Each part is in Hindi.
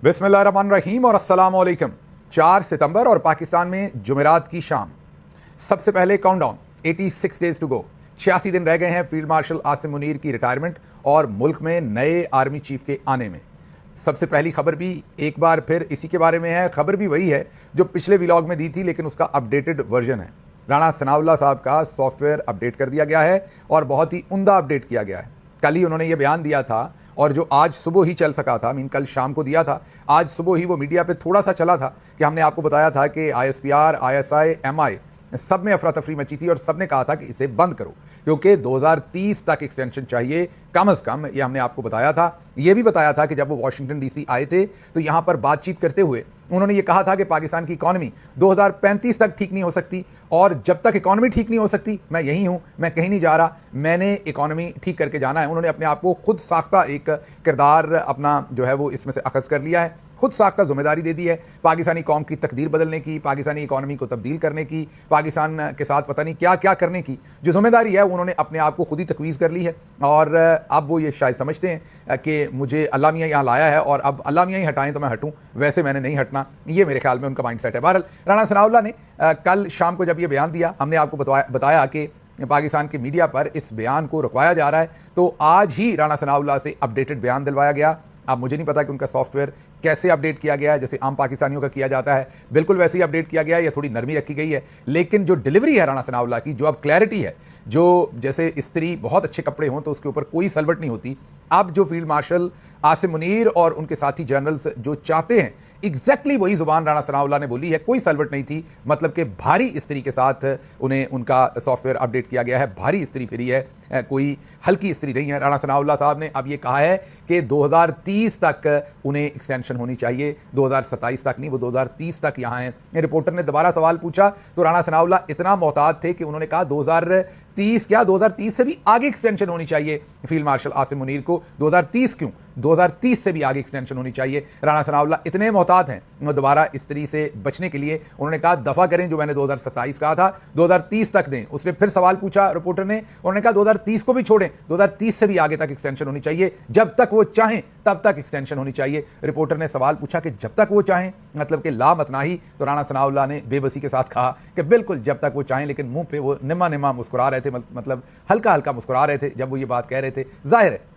बिस्मिल्लाहिर्रहमानिर्रहीम और अस्सलाम वालेकुम। 4 सितंबर और पाकिस्तान में जुमेरात की शाम। सबसे पहले काउंटडाउन 86 डेज टू गो। 86 दिन रह गए हैं फील्ड मार्शल आसिम मुनीर की रिटायरमेंट और मुल्क में नए आर्मी चीफ के आने में। सबसे पहली खबर भी एक बार फिर इसी के बारे में है। खबर भी वही है जो पिछले व्लॉग में दी थी, लेकिन उसका अपडेटेड वर्जन है। राणा सनाउल्लाह साहब का सॉफ्टवेयर अपडेट कर दिया गया है और बहुत ही उम्दा अपडेट किया गया है। कल ही उन्होंने ये बयान दिया था और जो आज सुबह ही चल सका था, कल शाम को दिया था, आज सुबह ही वो मीडिया पे थोड़ा सा चला था कि हमने आपको बताया था कि ISPR, ISI, MI सब में अफरा तफरी मची थी और सब ने कहा था कि इसे बंद करो क्योंकि 2030 तक एक्सटेंशन चाहिए कम से कम। ये हमने आपको बताया था। ये भी बताया था कि जब वो वाशिंगटन DC आए थे तो यहाँ पर बातचीत करते हुए उन्होंने ये कहा था कि पाकिस्तान की इकॉनमी 2035 तक ठीक नहीं हो सकती और जब तक इकॉनमी ठीक नहीं हो सकती मैं यहीं हूँ, मैं कहीं नहीं जा रहा, मैंने इकॉनमी ठीक करके जाना है। उन्होंने अपने आप को खुद साख्ता एक किरदार अपना जो है वो इसमें से अखज़ कर लिया है, खुद साख्ता जिम्मेदारी दे दी है पाकिस्तानी कौम की तकदीर बदलने की, पाकिस्तानी इकॉनमी को तब्दील करने की, पाकिस्तान के साथ पता नहीं क्या क्या करने की जो जिम्मेदारी है उन्होंने अपने आप को खुद ही तकवीज़ कर ली है। और अब वो ये शायद समझते हैं कि मुझे अल्लाह मियाँ यहाँ लाया है और अब अल्लाह मियाँ ही हटाएं तो मैं हटूँ, वैसे मैंने नहीं हटना। ये मेरे ख्याल में उनका माइंड सेट है। बहरहाल राणा सनाउल्लाह ने कल शाम को जब ये बयान दिया, हमने आपको बताया कि पाकिस्तान के मीडिया पर इस बयान को रुकवाया जा रहा है, तो आज ही राणा सनाउल्लाह से अपडेटेड बयान दिलवाया गया। अब मुझे नहीं पता कि उनका सॉफ्टवेयर कैसे अपडेट किया गया है, जैसे आम पाकिस्तानियों का किया जाता है बिल्कुल वैसे ही अपडेट किया गया है या थोड़ी नरमी रखी गई है। लेकिन जो डिलीवरी है राणा सनाउल्लाह की, जो अब क्लैरिटी है, जो जैसे स्त्री बहुत अच्छे कपड़े हों तो उसके ऊपर कोई सलवट नहीं होती, अब जो फील्ड मार्शल आसिम मुनीर और उनके साथी जनरल्स जो चाहते हैं एग्जैक्टली वही जुबान राणा सनाउल्लाह ने बोली है। कोई सलवट नहीं थी, मतलब कि भारी स्त्री के साथ उन्हें उनका सॉफ्टवेयर अपडेट किया गया है। भारी स्त्री फिरी है, कोई हल्की स्त्री नहीं है। राणा सनाउल्लाह साहब ने अब ये कहा है कि 2030 तक उन्हें एक्सटेंशन होनी चाहिए, 2027 तक नहीं, वो 2030 तक यहाँ हैं। रिपोर्टर ने दोबारा सवाल पूछा तो राणा सनाउल्लाह इतना मोहतात थे कि उन्होंने कहा 2030 क्या, 2030 से भी आगे एक्सटेंशन होनी चाहिए फील्ड मार्शल आसिम मुनीर को। 2030 क्यों, 2030 से भी आगे एक्सटेंशन होनी चाहिए। राणा सनाउल्लाह इतने मोहतात हैं, दोबारा स्त्री से बचने के लिए उन्होंने कहा दफा करें जो मैंने 2027 कहा था, 2030 तक दें। उसने फिर सवाल पूछा रिपोर्टर ने, उन्होंने कहा 2030 को भी छोड़ें, 2030 से भी आगे तक एक्सटेंशन होनी चाहिए, जब तक वो चाहें तब तक एक्सटेंशन होनी चाहिए। रिपोर्टर ने सवाल पूछा कि जब तक वो चाहें मतलब कि ला मत नाही, तो राणा सनाउल्लाह ने बेबसी के साथ कहा कि बिल्कुल जब तक वो चाहें, लेकिन मुंह पे वो निम्मा निम्मा मुस्कुरा रहे थे, मतलब हल्का हल्का मुस्कुरा रहे थे जब वो ये बात कह रहे थे। जाहिर है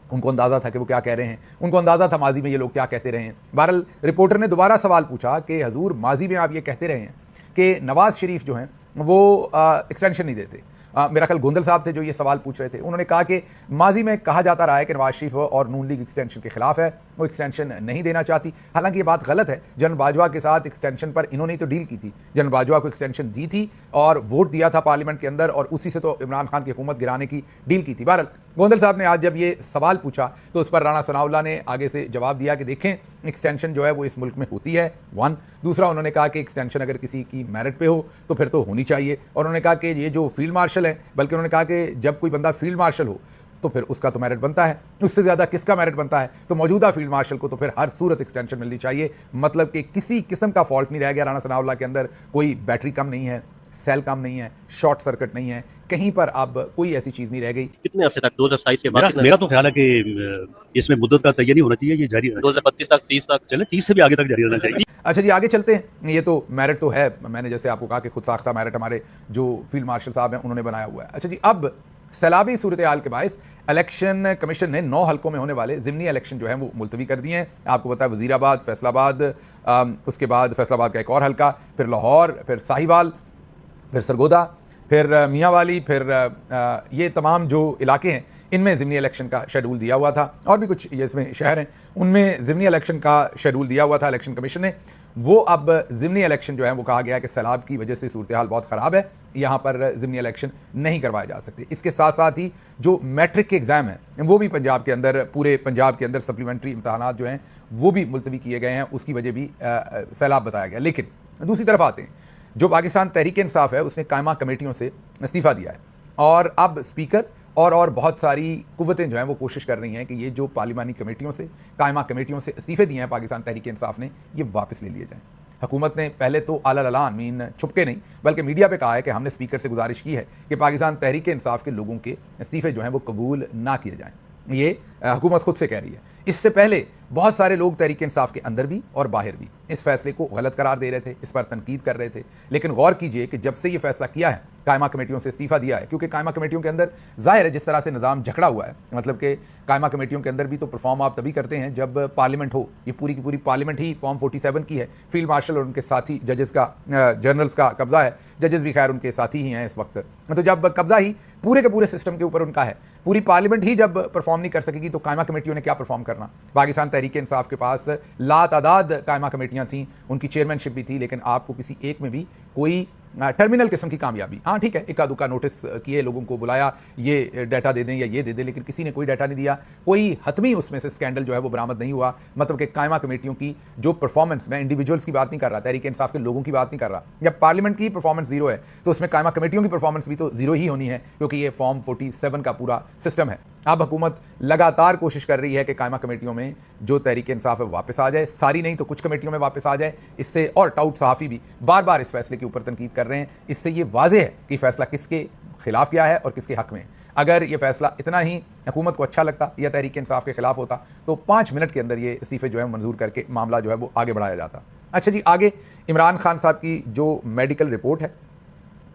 उनको अंदाजा था कि वो क्या कह रहे हैं, उनको अंदाजा था माजी में ये लोग क्या कहते रहे हैं। बहरहाल रिपोर्टर ने दोबारा सवाल पूछा कि हजूर माजी में आप ये कहते रहे हैं कि नवाज शरीफ जो हैं वो एक्सटेंशन नहीं देते। मेरा ख्याल गोंदल साहब थे जो ये सवाल पूछ रहे थे। उन्होंने कहा कि माजी में कहा जाता रहा है कि नवाज शरीफ और नून लीग एक्सटेंशन के खिलाफ है, वो एक्सटेंशन नहीं देना चाहती। हालांकि ये बात गलत है। जनरल बाजवा के साथ एक्सटेंशन पर इन्होंने तो डील की थी, जनरल बाजवा को एक्सटेंशन दी थी और वोट दिया था पार्लियामेंट के अंदर और उसी से तो इमरान खान की हुकूमत गिराने की डील की थी। बहरहाल गोंदल साहब ने आज जब ये सवाल पूछा तो उस पर राणा सनाउल्लाह ने आगे से जवाब दिया कि देखें एक्सटेंशन जो है वो इस मुल्क में होती है, 1। दूसरा उन्होंने कहा कि एक्सटेंशन अगर किसी की मेरिट पे हो तो फिर तो होनी चाहिए। और उन्होंने कहा कि ये जो फील्ड मार्शल है, बल्कि उन्होंने कहा कि जब कोई बंदा फील्ड मार्शल हो तो फिर उसका तो मेरिट बनता है, उससे ज़्यादा किसका मेरिट बनता है, तो मौजूदा फील्ड मार्शल को तो फिर हर सूरत एक्सटेंशन मिलनी चाहिए। मतलब कि किसी किस्म का फॉल्ट नहीं रह गया राणा सनाउल्लाह के अंदर। कोई बैटरी कम नहीं है, सेल कम नहीं है, शॉर्ट सर्किट नहीं है, कहीं पर अब कोई ऐसी चीज नहीं रह गई। कितने अर्से तक 2027 के बाद? मेरा तो ख्याल है कि इसमें मुद्दत का तय नहीं होना चाहिए, ये जारी रहना 2032 तक, 30 तक चले, 30 से भी आगे तक जारी रहना चाहिए। अच्छा जी, आगे चलते हैं। ये तो मेरिट तो है, मैंने जैसे आपको कहा कि खुद साख्ता मेरिट हमारे जो फील्ड मार्शल साहब हैं उन्होंने बनाया हुआ है। अच्छा जी, अब सैलाबी सूरत हाल के बायस इलेक्शन कमीशन ने 9 हल्कों में होने वाले ज़िमनी इलेक्शन जो है वो मुलतवी कर दिए हैं। आपको पता है वजीराबाद, फैसलाबाद, उसके बाद फैसलाबाद का एक और हल्का, फिर लाहौर, फिर साहिवाल, फिर सरगोदा, फिर मियांवाली, फिर ये तमाम जो इलाके हैं इनमें ज़िमनी इलेक्शन का शेड्यूल दिया हुआ था। और भी कुछ ये इसमें शहर हैं उनमें ज़िमनी इलेक्शन का शेड्यूल दिया हुआ था इलेक्शन कमीशन ने। वो अब ज़िमनी इलेक्शन जो है वो कहा गया है कि सैलाब की वजह से सूरत हाल बहुत ख़राब है, यहाँ पर ज़िमनी इलेक्शन नहीं करवाए जा सकते। इसके साथ साथ ही जो मैट्रिक के एग्ज़ाम हैं वो भी पंजाब के अंदर, पूरे पंजाब के अंदर सप्लीमेंट्री इम्तहानात जो हैं वो भी मुलतवी किए गए हैं, उसकी वजह भी सैलाब बताया गया। लेकिन दूसरी तरफ आते हैं, जो पाकिस्तान तहरीक इंसाफ है उसने कायमा कमेटियों से इस्तीफ़ा दिया है और अब स्पीकर और बहुत सारी कुव्वतें जो हैं वो कोशिश कर रही हैं कि ये जो पार्लिमानी कमेटियों से, कायमा कमेटियों से इस्तीफ़े दिए हैं पाकिस्तान तहरीक इंसाफ ने, ये वापस ले लिए जाएँ। हुकूमत ने पहले तो आला-लान मीन छुपके नहीं बल्कि मीडिया पे कहा है कि हमने स्पीकर से गुजारिश की है कि पाकिस्तान तहरीक इंसाफ के लोगों के इस्तीफ़े जो हैं वो कबूल ना किए जाएँ। ये हुकूमत खुद से कह रही है। इससे पहले बहुत सारे लोग तहरीक इंसाफ के अंदर भी और बाहर भी इस फैसले को गलत करार दे रहे थे, इस पर तनकीद कर रहे थे। लेकिन गौर कीजिए कि जब से ये फैसला किया है, कायमा कमेटियों से इस्तीफा दिया है, क्योंकि कायमा कमेटियों के अंदर जाहिर है जिस तरह से निज़ाम जकड़ा हुआ है, मतलब कि कायमा कमेटियों के अंदर भी तो परफॉर्म आप तभी करते हैं जब पार्लियामेंट हो। ये पूरी की पूरी पार्लियामेंट ही फॉर्म 47 की है। फील्ड मार्शल और उनके साथी जजेस का, जनरल्स का कब्जा है। जजेस भी खैर उनके साथी ही हैं इस वक्त। तो जब कब्जा ही पूरे के पूरे सिस्टम के ऊपर उनका है, पूरी पार्लियामेंट ही जब परफॉर्म नहीं कर सकेगी तो कायमा कमेटियों ने क्या परफॉर्म करना। पाकिस्तान तहरीक इंसाफ के पास लातादाद कायमा कमेटियां थीं, उनकी चेयरमैनशिप भी थी, लेकिन आपको किसी एक में भी कोई टर्मिनल किस्म की कामयाबी, हाँ ठीक है, इक्का दुक्का नोटिस किए, लोगों को बुलाया, ये डाटा दे दें या ये दे दें, लेकिन किसी ने कोई डाटा नहीं दिया। कोई हतमी उसमें से स्कैंडल जो है वो बरामद नहीं हुआ। मतलब कि कायमा कमेटियों की जो परफॉर्मेंस, मैं इंडिविजुअल्स की बात नहीं कर रहा, तहरीक इंसाफ के लोगों की बात नहीं कर रहा। जब पार्लियामेंट की परफॉर्मेंस जीरो है तो उसमें कायमा कमेटियों की परफॉर्मेंस भी तो जीरो ही होनी है, क्योंकि ये फॉर्म 47 का पूरा सिस्टम है। अब हुकूमत लगातार कोशिश कर रही है कि कायमा कमेटियों में जो तहरीक इंसाफ है वापस आ जाए, सारी नहीं तो कुछ कमेटियों में वापस आ जाए। इससे और टाउट सहाफ़ी भी बार बार इस फैसले के ऊपर तनकीद कर रहे हैं। इससे ये वाज़ेह है कि फैसला किसके खिलाफ किया है और किसके हक में। अगर ये फैसला इतना ही हुकूमत को अच्छा लगता या तहरीक इंसाफ के खिलाफ होता तो 5 मिनट के अंदर ये इस्तीफे जो है मंजूर करके मामला जो है वो आगे बढ़ाया जाता। अच्छा जी, आगे इमरान खान साहब की जो मेडिकल रिपोर्ट है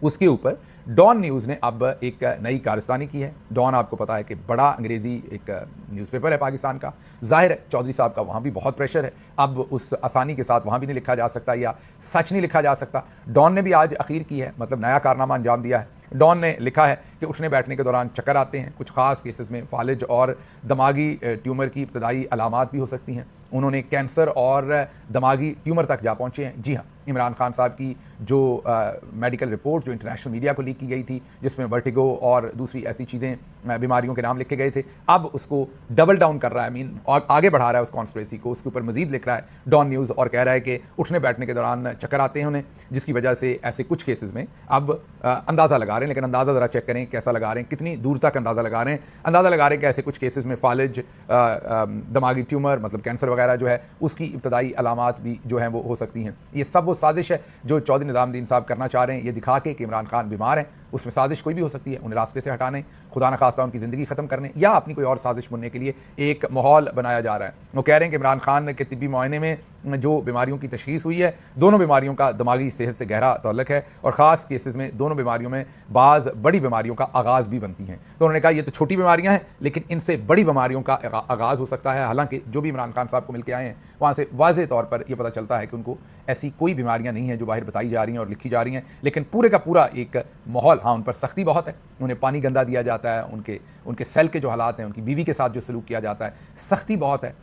उसके ऊपर डॉन न्यूज़ ने अब एक नई कारस्तानी की है। डॉन आपको पता है कि बड़ा अंग्रेज़ी एक न्यूज़पेपर है पाकिस्तान का। ज़ाहिर है चौधरी साहब का वहाँ भी बहुत प्रेशर है, अब उस आसानी के साथ वहाँ भी नहीं लिखा जा सकता या सच नहीं लिखा जा सकता। डॉन ने भी आज अखीर की है, मतलब नया कारनामा अंजाम दिया है। डॉन ने लिखा है कि उठने बैठने के दौरान चक्कर आते हैं, कुछ ख़ास केसेस में फालिज और दिमागी ट्यूमर की इब्तदाई अलामात भी हो सकती हैं। उन्होंने कैंसर और दिमागी ट्यूमर तक जा पहुँचे हैं। जी हाँ, इमरान खान साहब की जो मेडिकल रिपोर्ट जो इंटरनेशनल मीडिया को लीक की गई थी, जिसमें वर्टिगो और दूसरी ऐसी चीज़ें, बीमारियों के नाम लिखे गए थे, अब उसको डबल डाउन कर रहा है, मीन और आगे बढ़ा रहा है उस कॉन्स्पिरेसी को। उसके ऊपर मजीद लिख रहा है डॉन न्यूज़ और कह रहा है कि उठने बैठने के दौरान चक्कर आते हैं उन्हें, जिसकी वजह से ऐसे कुछ केसेस में अब अंदाज़ा लगा रहे हैं। लेकिन अंदाज़ा ज़रा चेक करें कैसा लगा रहे हैं, कितनी दूर तक अंदाज़ा लगा रहे हैं। अंदाज़ा लगा रहे हैं कि ऐसे कुछ केसेस में फालिज, दिमागी ट्यूमर मतलब कैंसर वगैरह जो है उसकी इब्तदाई अलामात भी जो हैं वो हो सकती हैं। ये सब वो साजिश है जो चौधरी निज़ामुद्दीन साहब करना चाह रहे हैं, ये दिखा के कि इमरान खान बीमार हैं। उसमें साजिश कोई भी हो सकती है, उन्हें रास्ते से हटाने, खुदा न खास्ता उनकी ज़िंदगी ख़त्म करने या अपनी कोई और साजिश बुनने के लिए एक माहौल बनाया जा रहा है। वो कह रहे हैं कि इमरान खान के तिब्बी मुआयने में जो बीमारियों की तशख़ीस हुई है, दोनों बीमारियों का दिमागी सेहत से गहरा ताल्लुक़ है और ख़ास केसेस में दोनों बीमारियों में बाज़ बड़ी बीमारियों का आगाज़ भी बनती हैं। तो उन्होंने कहा ये तो छोटी बीमारियाँ हैं, लेकिन इनसे बड़ी बीमारियों का आगाज़ हो सकता है। हालांकि जो भी इमरान खान साहब को मिल के आए हैं वहाँ से वाज़ेह तौर पर यह पता चलता है कि उनको ऐसी कोई बीमारियाँ नहीं हैं जो बाहर बताई जा रही हैं और लिखी जा रही हैं, लेकिन पूरे का पूरा एक माहौल, हाँ उन पर सख्ती बहुत है, उन्हें पानी गंदा दिया जाता है, उनके सेल के जो हालात हैं, उनकी बीवी के साथ जो सलूक किया जाता है, सख्ती बहुत है,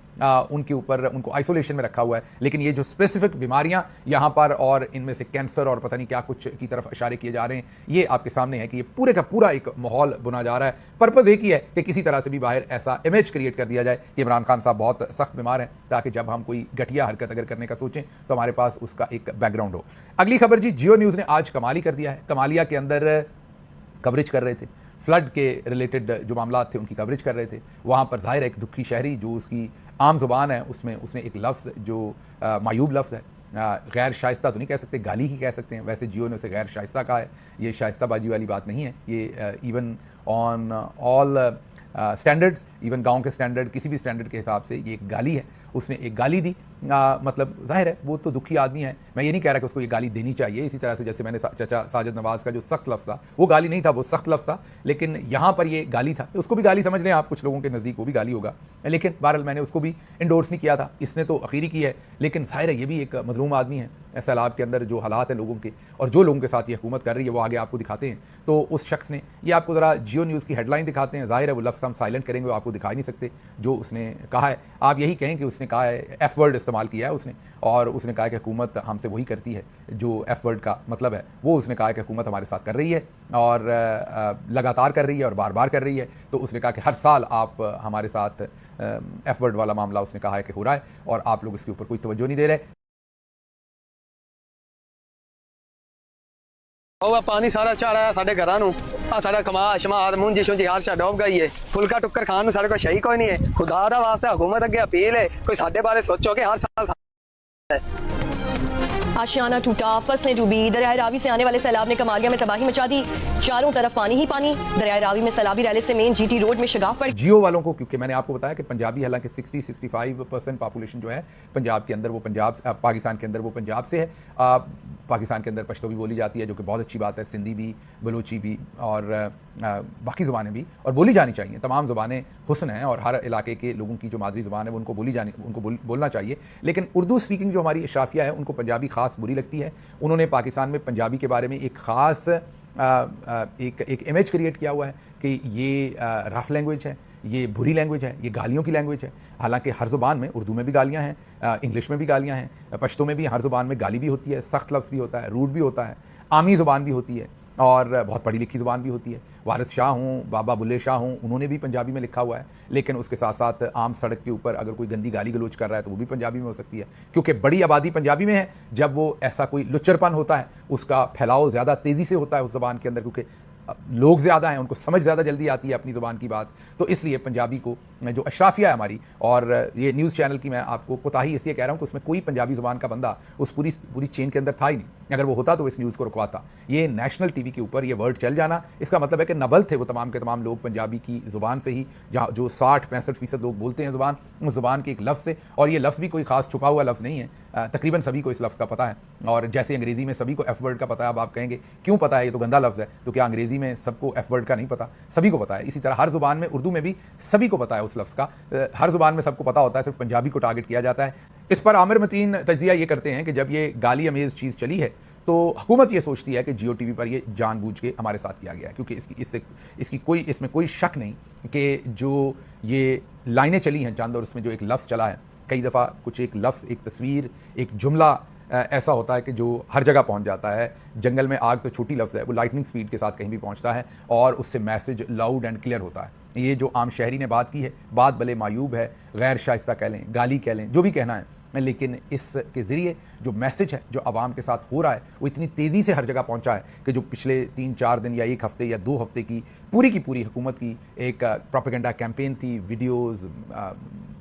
उनके ऊपर उनको आइसोलेशन में रखा हुआ है। लेकिन ये जो स्पेसिफिक बीमारियाँ यहाँ पर और इनमें से कैंसर और पता नहीं क्या कुछ की तरफ इशारे किए जा रहे हैं, ये आपके सामने है कि ये पूरे का पूरा एक माहौल बुना जा रहा है। पर्पज़ एक ही है कि किसी तरह से भी बाहर ऐसा इमेज क्रिएट कर दिया जाए कि इमरान खान साहब बहुत सख्त बीमार हैं, ताकि जब हम कोई घटिया हरकत अगर करने का सोचें तो हमारे पास उसका एक बैकग्राउंड हो। अगली खबर जी, जियो न्यूज़ ने आज कमाल ही कर दिया है। कमालिया के अंदर कवरेज कर रहे थे, फ्लड के रिलेटेड जो मामला थे उनकी कवरेज कर रहे थे। वहाँ पर ज़ाहिर है एक दुखी शहरी जो उसकी आम ज़ुबान है उसमें उसने एक लफ्ज़ जो मायूब लफ्ज़ है, गैर शाइस्ता तो नहीं कह सकते, गाली ही कह सकते हैं। वैसे जियो ने उसे गैर शाइस्ता कहा है, ये शाइस्ताबाजी वाली बात नहीं है। ये even on all standards, even गांव के स्टैंडर्ड, किसी भी स्टैंडर्ड के हिसाब से ये एक गाली है। उसने एक गाली दी, मतलब जाहिर है वो तो दुखी आदमी है। मैं ये नहीं कह रहा कि उसको ये गाली देनी चाहिए। इसी तरह से जैसे मैंने चाचा साजिद नवाज़ का जो सख्त लफ्ज़ था वो गाली नहीं था, वो सख्त लफ्ज़ था, लेकिन यहाँ पर ये गाली था। उसको भी गाली समझ लें आप, कुछ लोगों के नज़दीक वो भी गाली होगा, लेकिन बहरहाल मैंने उसको भी इंडोर्स नहीं किया था, इसने तो अखीरी की है। लेकिन जाहिर है ये भी एक मजलूम आदमी है। सैलाब के अंदर जो हालात हैं लोगों के और जो लोगों के साथ ये हुकूमत कर रही है वो आगे आपको दिखाते हैं। तो उस शख्स ने, ये आपको ज़रा जियो न्यूज़ की हेडलाइन दिखाते हैं, जाहिर है वो लफ्ज़ हम साइलेंट करेंगे, वो आपको दिखा नहीं सकते। जो उसने कहा है आप यही कहें कि उसने कहा है, एफ वर्ड इस्तेमाल किया है उसने, और उसने कहा कि हुकूमत हमसे वही करती है जो एफ वर्ड का मतलब है। वो उसने कहा कि हुकूमत हमारे साथ कर रही है और लगातार कर रही है और बार बार कर रही है। तो उसने कहा कि हर साल आप हमारे साथ एफ वर्ड वाला मामला उसने कहा है कि हो रहा है और आप लोग इसके ऊपर कोई तवज्जो नहीं दे रहे। पानी सारा चढ़ आया साढ़े घर साढ़ा कमा शमात मुंजी शुंजी हर शा डूब गई है। फुलका टुक्कर खान साढ़े को शही कोई नहीं है। खुदा दा वास्ते हुकूमत अगे अपील है, कोई साढ़े बारे सोचो कि हर साल आशियाना टूटा, फसलें डूबी, दरियाए रावी से आने वाले सैलाब ने कमालिया में तबाही मचा दी। चारों तरफ पानी ही पानी। दरियाए रावी में सैलाबी रैली से मेन जीटी रोड में शगाफ पड़। जियो वालों को, क्योंकि मैंने आपको बताया कि पंजाबी हालांकि 60-65% पॉपुलेशन जो है पंजाब के अंदर, वो पंजाब पाकिस्तान के अंदर वो पंजाब से है। पाकिस्तान के अंदर पश्तो भी बोली जाती है, जो कि बहुत अच्छी बात है। सिंधी भी, बलोची भी और बाकी ज़ुबानें भी, और बोली जानी चाहिए। तमाम ज़ुबानें हुस्न हैं और हर इलाके के लोगों की जो मादरी ज़ुबान है वो उनको बोलना चाहिए। लेकिन उर्दू स्पीकिंग जो हमारी अशराफिया है उनको पंजाबी ख़ास बुरी लगती है। उन्होंने पाकिस्तान में पंजाबी के बारे में एक ख़ास एक इमेज क्रिएट किया हुआ है कि ये रफ लैंग्वेज है, ये बुरी लैंग्वेज है, ये गालियों की लैंग्वेज है। हालांकि हर ज़ुबान में, उर्दू में भी गालियाँ हैं, इंग्लिश में भी गालियाँ हैं, पश्तो में भी हर ज़ुबान में गाली भी होती है, सख्त लफ्ज़ भी होता है, रूड भी होता है, आमी ज़ुबान भी होती है और बहुत पढ़ी लिखी ज़ुबान भी होती है। वारिस शाह हूँ, बाबा बुल्ले शाह हूँ, उन्होंने भी पंजाबी में लिखा हुआ है। लेकिन उसके साथ साथ आम सड़क के ऊपर अगर कोई गंदी गाली गलोच कर रहा है तो वो भी पंजाबी में हो सकती है, क्योंकि बड़ी आबादी पंजाबी में है। जब वो ऐसा कोई लुच्चरपन होता है उसका फैलाव ज़्यादा तेज़ी से होता है उस ज़ुबान के अंदर, क्योंकि लोग ज़्यादा हैं, उनको समझ ज़्यादा जल्दी आती है अपनी ज़ुबान की बात। तो इसलिए पंजाबी को जो अशराफिया है हमारी, और ये न्यूज़ चैनल की मैं आपको कोताही इसलिए कह रहा हूँ कि उसमें कोई पंजाबी ज़ुबान का बंदा उस पूरी चेन के अंदर था ही नहीं। अगर वो होता तो इस न्यूज़ को रुकवाता। ये नेशनल टीवी के ऊपर ये वर्ड चल जाना, इसका मतलब है कि नबल थे वो तमाम के तमाम लोग पंजाबी की ज़ुबान से ही, जहाँ जो 60-65% लोग बोलते हैं ज़ुबान, उस ज़ुबान के एक लफ्ज़ से। और ये लफ्ज़ भी कोई ख़ास छुपा हुआ लफ्ज़ नहीं है, तकरीबन सभी को इस लफ्ज़ का पता है। और जैसे अंग्रेज़ी में सभी को एफ वर्ड का पता है, अब आप कहेंगे क्यों पता है, ये तो गंदा लफ्ज़ है। तो क्या अंग्रेज़ी में सबको एफ वर्ड का नहीं पता? सभी को पता है। इसी तरह हर ज़ुबान में, उर्दू में भी सभी को पता है उस लफ्ज़ का। हर ज़ुबान में सबको पता होता है, सिर्फ पंजाबी को टारगेट किया जाता है। इस पर आमिर मतीन तज्ज़िया ये करते हैं कि जब ये गाली अमेज़ चीज़ चली है तो हुकूमत ये सोचती है कि जियो टीवी पर ये जानबूझ के हमारे साथ किया गया है, क्योंकि इसमें कोई शक नहीं कि जो ये लाइनें चली हैं चंद, और उसमें जो एक लफ्ज़ चला है, कई दफ़ा कुछ एक लफ्ज़, एक तस्वीर, एक जुमला ऐसा होता है कि जो हर जगह पहुंच जाता है। जंगल में आग तो छोटी लफ्ज़ है, वो लाइटनिंग स्पीड के साथ कहीं भी पहुंचता है और उससे मैसेज लाउड एंड क्लियर होता है। ये जो आम शहरी ने बात की है, बात भले मायूब है, गैर शाइस्ता कह लें, गाली कह लें, जो भी कहना है, लेकिन इसके ज़रिए जो मैसेज है जो आवाम के साथ हो रहा है वो इतनी तेज़ी से हर जगह पहुंचा है कि जो पिछले 3-4 दिन या 1 हफ़्ते या 2 हफ़्ते की पूरी हुकूमत की एक प्रोपेगेंडा कैंपेन थी, वीडियोज़,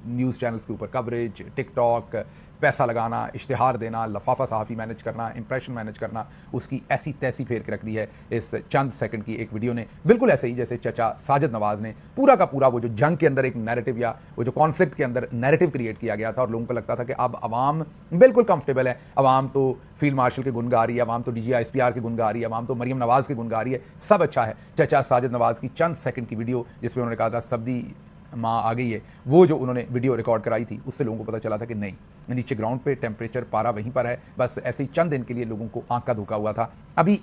न्यूज़ चैनल्स के ऊपर कवरेज, टिकटॉक, पैसा लगाना, इश्तिहार देना, लफाफा सहाफ़ी मैनेज करना, इंप्रेशन मैनेज करना, उसकी ऐसी तैसी फेर के रख दी है इस चंद सेकंड की एक वीडियो ने। बिल्कुल ऐसे ही जैसे चचा साजिद नवाज़ ने पूरा का पूरा वो जो जंग के अंदर एक नैरेटिव या वो जो कॉन्फ्लिक्ट के अंदर नैरेटिव क्रिएट किया गया था और लोगों को लगता था कि अब आवाम बिल्कुल कंफर्टेबल है, आवाम तो फील्ड मार्शल के गुण गा रही है, आवाम तो DGI-SPR के गुण गा रही है, आवाम तो मरियम नवाज़ के गुण गा रही है, सब अच्छा है। चचा साजिद नवाज़ की चंद सेकंड की वीडियो जिसमें उन्होंने कहा था सब्दी माँ आ गई है, वो जो उन्होंने वीडियो रिकॉर्ड कराई थी, उससे लोगों को पता चला था कि नहीं, नीचे ग्राउंड पे टेम्परेचर पारा वहीं पर है। बस ऐसे ही चंद दिन के लिए लोगों को आंख का धोखा हुआ था। अभी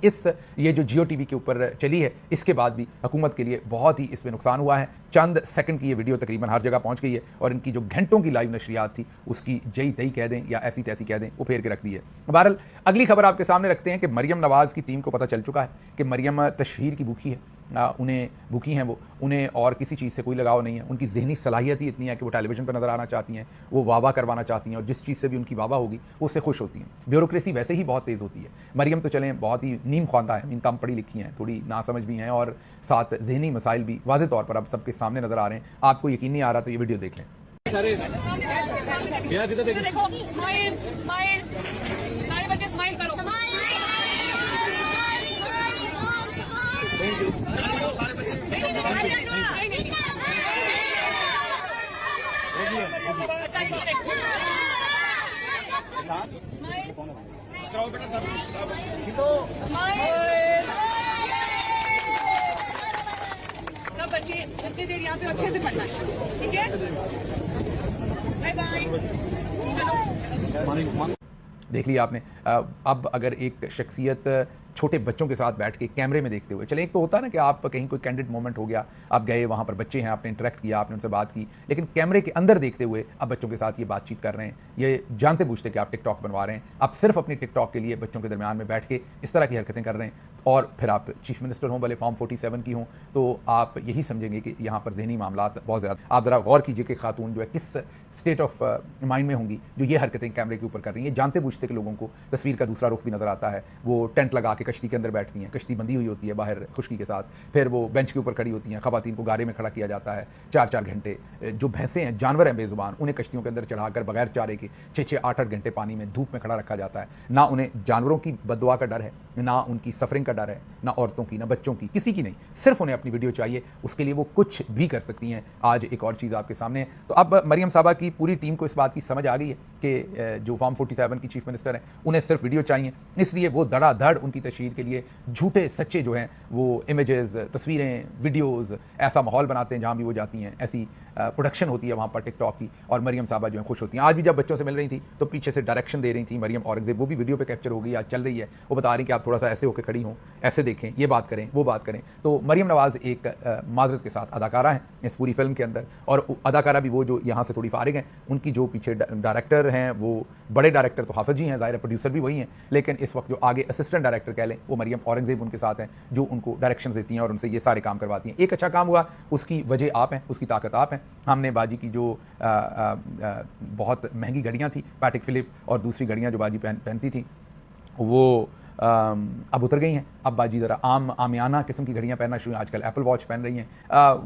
ये जो जियो टीवी के ऊपर चली है, इसके बाद भी हुकूमत के लिए बहुत ही इसमें नुकसान हुआ है। चंद सेकंड की ये वीडियो तकरीबन हर जगह पहुंच गई है और इनकी जो घंटों की लाइव नशरियात थी उसकी जई तई कह दें या ऐसी तैसी कह दें, वो फेर के रख दी है। बहरहाल अगली खबर आपके सामने रखते हैं कि मरियम नवाज़ की टीम को पता चल चुका है कि मरियम तशहीर की भूखी है, उन्हें भूखी हैं वो, उन्हें और किसी चीज़ से कोई लगाव नहीं है। उनकी ज़हनी सलाहियत ही इतनी है कि वो टेलीविज़न पर नज़र आना चाहती हैं, वो वाह करवाना चाहती हैं और जिस चीज़ से भी उनकी वाह होगी उससे खुश होती हैं। ब्यूरोक्रेसी वैसे ही बहुत तेज़ होती है। मरियम तो चलें बहुत ही नीम ख्वांदा है, इन कम पढ़ी लिखी हैं, थोड़ी नासमझ भी हैं और साथ ज़हनी मसाइल भी वाज़े तौर पर अब सबके सामने नज़र आ रहे हैं। आपको यकीन नहीं आ रहा तो ये वीडियो देख लें। सब बच्चे जितनी देर यहाँ पे अच्छे से पढ़ना है, ठीक है? Bye bye. देख लिया आपने। अब अगर एक शख्सियत छोटे बच्चों के साथ बैठ के कैमरे में देखते हुए, चले एक तो होता है ना कि आप कहीं कोई कैंडिड मोमेंट हो गया, आप गए वहाँ पर बच्चे हैं, आपने इंटरेक्ट किया, आपने उनसे बात की, लेकिन कैमरे के अंदर देखते हुए अब बच्चों के साथ ये बातचीत कर रहे हैं, ये जानते बूझते कि आप टिकटॉक बनवा रहे हैं, आप सिर्फ अपनी टिकटॉक के लिए बच्चों के दरमियान में बैठ के इस तरह की हरकतें कर रहे हैं। और फिर आप चीफ मिनिस्टर हों, भले फॉर्म 47 की हों, तो आप यही समझेंगे कि यहाँ पर ज़हनी मामलात बहुत ज़्यादा। आप ज़रा गौर कीजिए कि खातून जो है किस स्टेट ऑफ माइंड में होंगी जो ये हरकतें कैमरे के ऊपर कर रही हैं। जानते बूझते कि लोगों को तस्वीर का दूसरा रुख भी नज़र आता है, वो टेंट लगा के कश्ती के अंदर बैठती हैं, कश्ती बंधी हुई होती है बाहर खुश्की के साथ, फिर वो बेंच के ऊपर खड़ी होती हैं, ख़वातीन को गारे में खड़ा किया जाता है 4-4 घंटे। जो भैंसें हैं, जानवर हैं बेज़ुबान, उन्हें कश्तियों के अंदर चढ़ाकर बगैर चारे के 6-6 8-8 घंटे पानी में धूप में खड़ा रखा जाता है। ना उन्हें जानवरों की बददुआ का डर है, ना उनकी सफरिंग का डर है, ना औरतों की, ना बच्चों की, किसी की नहीं। सिर्फ उन्हें अपनी वीडियो चाहिए, उसके लिए वो कुछ भी कर सकती हैं। आज एक और चीज़ आपके सामने है। तो अब मरियम साहबा की पूरी टीम को इस बात की समझ आ गई है कि जो फॉर्म 47 की चीफ मिनिस्टर हैं, उन्हें सिर्फ वीडियो चाहिए, इसलिए वो धड़ाधड़ उनकी तशहीर के लिए झूठे सच्चे जो हैं वो इमेजेस, तस्वीरें, वीडियोज़, ऐसा माहौल बनाते हैं जहाँ भी वो जाती हैं, ऐसी प्रोडक्शन होती है वहाँ पर टिकटॉक की, और मरियम साहबा जो है खुश होती हैं। आज भी जब बच्चों से मिल रही थी तो पीछे से डायरेक्शन दे रही थी मरियम औरंगजेब, वो भी वीडियो पे कैप्चर हो गई, आज चल रही है। वो बता रही कि आप थोड़ा सा ऐसे होकर खड़ी हों, ऐसे देखें, ये बात करें, वो बात करें। तो मरियम नवाज़ एक माजरत के साथ अदाकारा है इस पूरी फिल्म के अंदर, और अदाकारा भी वो जो यहाँ से थोड़ी फारिग हैं। उनकी जो पीछे डायरेक्टर हैं, वो बड़े डायरेक्टर तो हाफिज जी हैं, ज़ाहिर है प्रोड्यूसर भी वही हैं, लेकिन इस वक्त जो आगे असिस्टेंट डायरेक्टर कह लें वो मरियम औरंगजेब उनके साथ हैं, जो उनको डायरेक्शन देती हैं और उनसे ये सारे काम करवाती हैं। एक अच्छा काम हुआ, उसकी वजह आप हैं, उसकी ताकत आप हैं। हमने बाजी की जो बहुत महंगी घड़ियाँ थी, पैटिक फिलिप, और दूसरी घड़ियाँ जो बाजी पहनती थी, वो अब उतर गई हैं। अब बाजी ज़रा आमियाना किस्म की घड़ियाँ पहनना शुरू, आजकल एप्पल वॉच पहन रही हैं।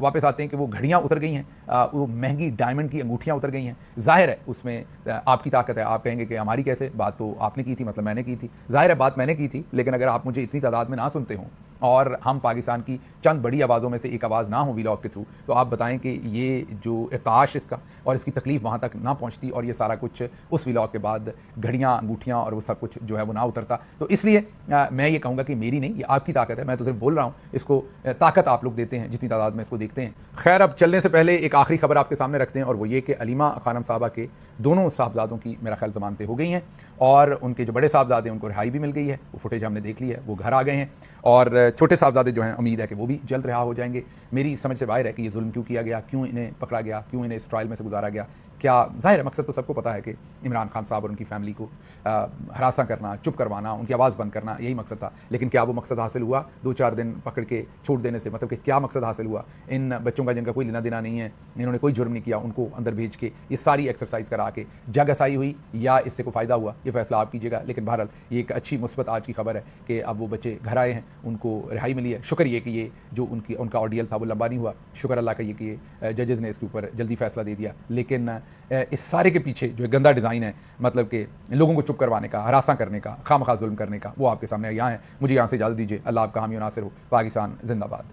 वापस आते हैं कि वो घड़ियाँ उतर गई हैं, वो महंगी डायमंड की अंगूठियाँ उतर गई हैं। ज़ाहिर है उसमें आपकी ताकत है। आप कहेंगे कि हमारी कैसे, बात तो आपने की थी, मतलब मैंने की थी। ज़ाहिर है बात मैंने की थी, लेकिन अगर आप मुझे इतनी तादाद में ना सुनते हों और हम पाकिस्तान की चंद बड़ी आवाज़ों में से एक आवाज़ ना हो वीलॉग के थ्रू, तो आप बताएं कि ये जो इताश इसका और इसकी तकलीफ़ वहाँ तक ना पहुँचती, और ये सारा कुछ उस वीलॉग के बाद घड़ियाँ, अंगूठियाँ और वो सब कुछ जो है वो ना उतरता। तो इसलिए मैं ये कहूँगा कि मेरी नहीं, ये आपकी ताकत है। मैं तो सिर्फ बोल रहा हूँ, इसको ताकत आप लोग देते हैं जितनी तादाद में इसको देखते हैं। खैर, अब चलने से पहले एक आखिरी खबर आपके सामने रखते हैं, और वो ये कि अलीमा खानम साहबा के दोनों साहबजादों की मेरा ख्याल ज़मानतें हो गई हैं, और उनके जो बड़े साहबजादे हैं उनको रिहाई भी मिल गई है। वो फुटेज हमने देख ली है, वो घर आ गए हैं, और छोटे साहबजादे जो हैं उम्मीद है कि वो भी जल्द रिहा हो जाएंगे। मेरी समझ से बाहर है कि ये जुल्म क्यों किया गया, क्यों इन्हें पकड़ा गया, क्यों इन्हें इस ट्रायल में से गुजारा गया। क्या ज़ाहिर है मकसद तो सबको पता है कि इमरान खान साहब और उनकी फैमिली को हरासा करना, चुप करवाना, उनकी आवाज़ बंद करना, यही मकसद था। लेकिन क्या वो मकसद हासिल हुआ 2-4 दिन पकड़ के छोड़ देने से? मतलब कि क्या मकसद हासिल हुआ? इन बच्चों का जिनका कोई लेना देना नहीं है, इन्होंने कोई जुर्म नहीं किया, उनको अंदर भेज के ये सारी एक्सरसाइज करा के जग असाई हुई, या इससे कोई फ़ायदा हुआ? ये फैसला आप कीजिएगा। लेकिन बहरहाल ये एक अच्छी मुस्बत आज की खबर है कि अब वो बच्चे घर आए हैं, उनको रिहाई मिली है। शुक्र ये कि ये जो उनका ऑर्डियल था वो लंबा नहीं हुआ। शुक्र अल्लाह का ये कि जजेज़ ने इसके ऊपर जल्दी फैसला दे दिया। लेकिन इस सारे के पीछे जो गंदा डिज़ाइन है, मतलब कि लोगों को चुप करवाने का, हरासा करने का, खामखा जुल्म करने का, वो आपके सामने यहाँ है। मुझे यहाँ से इजाज़त दीजिए। अल्लाह आपका हामी और नासिर हो। पाकिस्तान जिंदाबाद।